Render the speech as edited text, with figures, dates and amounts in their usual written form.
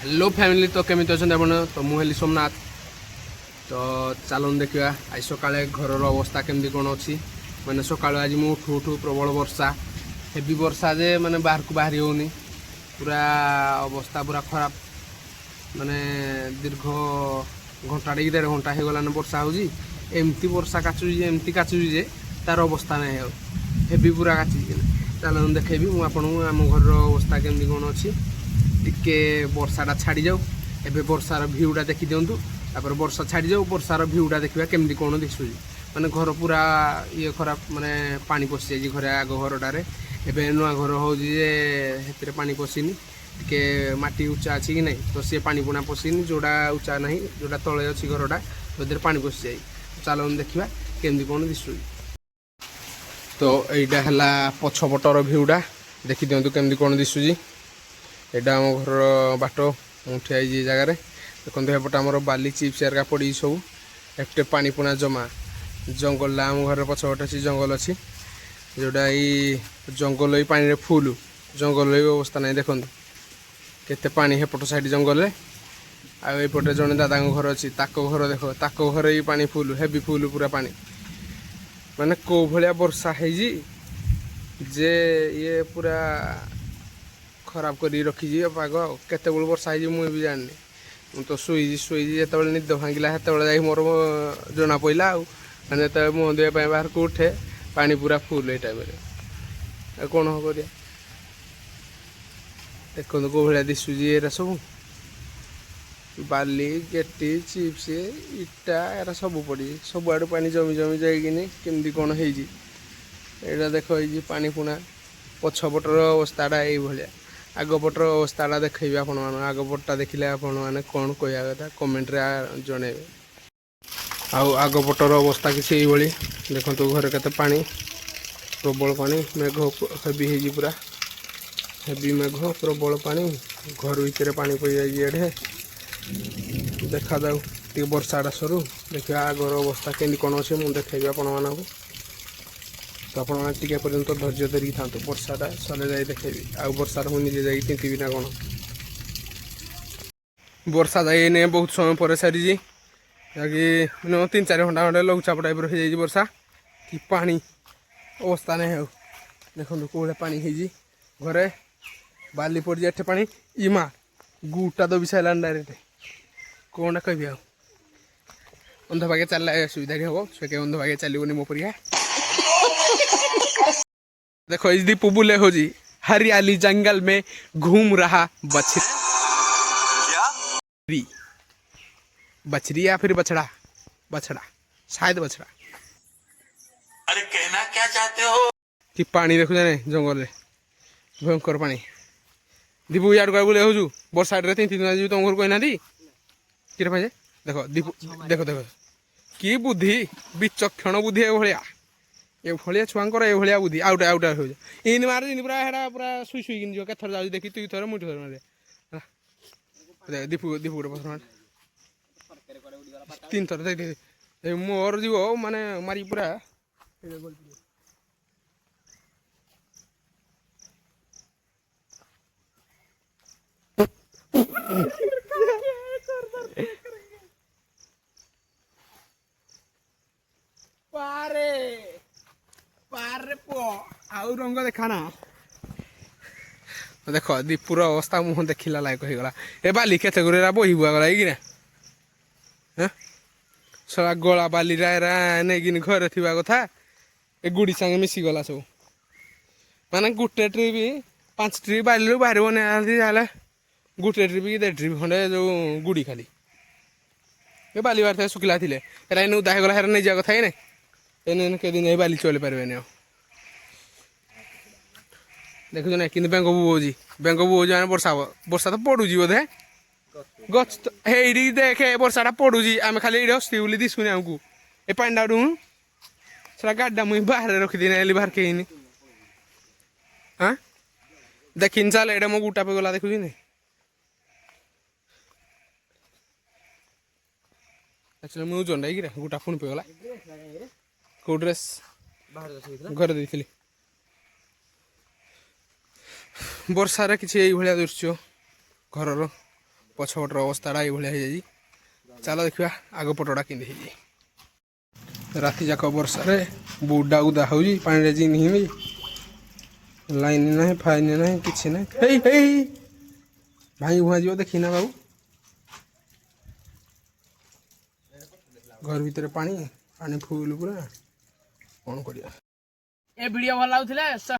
Hello family तो केमी अच्छा आप तो मुझे सोमनाथ तो चलन देखा आज सका घर अवस्था केमती कौन अच्छी मैंने सका आज मुझे उठू उठू प्रबल वर्षा हेवी वर्षा जे मैंने बाहर को बाहरी होनी पूरा अवस्था पूरा खराब माने दीर्घ घंटा टे 1.5 घंटा हो गलान वर्षा होजी एमती वर्षा काचुची एमती काचुची जे तार अवस्था नहीं हो हेवी पूरा काची चलन देखेबी मुझे आपको आम घर अवस्था केमती कौन अच्छी टिके वर्षाटा छाड़ी जाऊ एबे वर्षार भ्यूटा देखी दिंतु तापर वर्षा छाड़ी जाऊ वर्षार भ्यूटा देखा केमती कौन दिशुची माने घर पूरा ये खराब माने पानी पशि जाइए घरे आग घरटारे एबे नुआ घर होजी जे हेतिरे पानी पशिनी टिके माटी उच्चा अच्छी कि नहीं तो सी पानी पुणा पशिनी जोड़ा उच्चा नहीं जोड़ा तले अच्छी घरटा तो पानी पशि जाए चलन देखा केमती कौन दिशुची तो यहीटा है पछपटर भ्यूटा देखी दिंतु केमती कौन दिशुची एटा आम घर बाट मुठिया जगार देखो एपटे आम बाली चिप्स एरिका पड़ी सब एपटे पानी पुना जमा जंगल आम घर पछपटे अच्छी जंगल अच्छी जोटा ये जंगल ही पानी फुल जंगल अवस्था नहीं देखो केते पानी हेपट साइड जंगल आईपटे जड़े दादा घर अच्छी ताको घर देख ताको घर ही पानी फुल हेवी फुल पूरा पानी माने कौ भाया वर्षा है जे ये पूरा खराब कर रखी पाग केत वर्षा है मुझे भी जानी मुझे तो शुई जो निद भांगला से मोर जना पड़ा आने जो मुह देवाई बाहर को उठे पानी पूरा फुल ये टाइम कौन हम कर देखो कौ भाया दिशुची एरा सब बाली गेटी चिप्स इटा एरा सब पड़ी सब आड़ पानी जमी जमी जाइए केमती कौन है देख पानी पुणा पछपटर अवस्थाटा ये आगपटर अवस्थाटा देखी आपण आगपटा देखिले आपण मैंने कौन कह कथा कमेंट रे जनइबे आगपटर अवस्था किसी देखो घर के पानी प्रबल पानी मेघ हेवी है पूरा हेवी मेघ प्रबल पानी घर भितर पानी पड़ जाए देखा जाऊ टे वर्षाटा सरू देखा घर अवस्था केमती कौन अच्छे मुझे देखेबी आपण मानक तो आपटे पर्यंत धैर्य धरिकी था वर्षाटा सरे जाए देखेबी आ वर्षार मुझे निजे जाकि तिंतबी ना कौन वर्षा जाए बहुत समय पर सारी जि मिनिमम 3-4 घंटा खंडे लघुचाप टाइप हो जाए वर्षा कि पानी अवस्था नहीं हो देखो कौन पानी है घरे बाली पड़ जाए पानी इमा गुटा दबी सारा डायरेक्ट कौन कह अंध भागे चलला सुविधा हम से अंध भागे चलनी मो परीक्षा देखो इस दीपू बुले हो जी हरियाली जंगल में घूम रहा बछड़ी बछड़ी या फिर बछड़ा बछड़ा शायद बछड़ा अरे कहना क्या चाहते हो कि पानी देखु जाने जंगल में भयंकर पानी दीपू यार बुले हो बर्षा तीन दिन तुम घर कहना कि देखो दीपू देखो देखो कि बुद्धि विचक्षण बुद्धि ये भाया छुआर ये बुद्धि आउटा आउटा हो इन मारे इन पूरा हेड़ा पूरा शुई शुई जो केथर जाऊँ देखी तुई थर मुझे थर मारे दीपू दीपू गोटे पथर मारे 3 थर देख मोर जीव माने मारी पूरा पारे पारे पो आउ रंग देखाना देख दीपुर अवस्था मुह देखला लायक होगा ए बाली केते गुरा बही बुआ गला कि ना सला गला बाली नहीं घरे थी कथा ए गुड़ी संगे मिसी गला सब माने गोटे ट्रिप 5 ट्रिप बाली बाहर बना गोटे ट्रिप कि 1.5 ट्रिप खंडे जो गुड़ी खाली ए बाली बाहर शुखला थे उदा होगा हेरा नहीं जा कथा ही नहीं के दिन बाली चल पारे देखु ना कि बेंग बुझी बेंग बुझी मैंने वर्षा वर्षा तो पड़ूजी बोधे गच तो हे देखे वर्षाटा पड़ूजी आम खाली ये हस्ती बोली दिशुनि आमको ए पानी डाउँ सर गाड़ा मुझे बाहर रखीदी बाहर कहीं हाँ देखी चल एटा मो गुटा पे गला देखुची नहीं एक्चुअली मुझे जन कि गुटा पुणी पे गला कौ ड्रेस घर देती वर्षार किसी दृश्य घर ପଛପଟର ଅବସ୍ଥାଟା ଏଇଭଳିଆ ହେଇଯାଇଛି। ଚାଲ ଦେଖିବା ଆଗ ପଟଟା କେମିତି ହେଇଛି। ରାତି ଯାକ ବର୍ଷାରେ ବୁଟଟା ଉଦା ହେଉଛି ପାଣିରେ ଜିନି ହିଁବି ଲାଇନ୍ ନାହିଁ ଫାଇନ୍ ନାହିଁ କିଛି ନାହିଁ। ହେଇ ହେଇ ଭାଇ ଭୁଆ ଯିବ ଦେଖିନା ବାବୁ। ଘର ଭିତରେ ପାଣି ପାଣି ଫୁଲ ପୁରା କ'ଣ କରିବା। ଏ ଭିଡିଓ ଭଲ ଲାଗୁଥିଲେ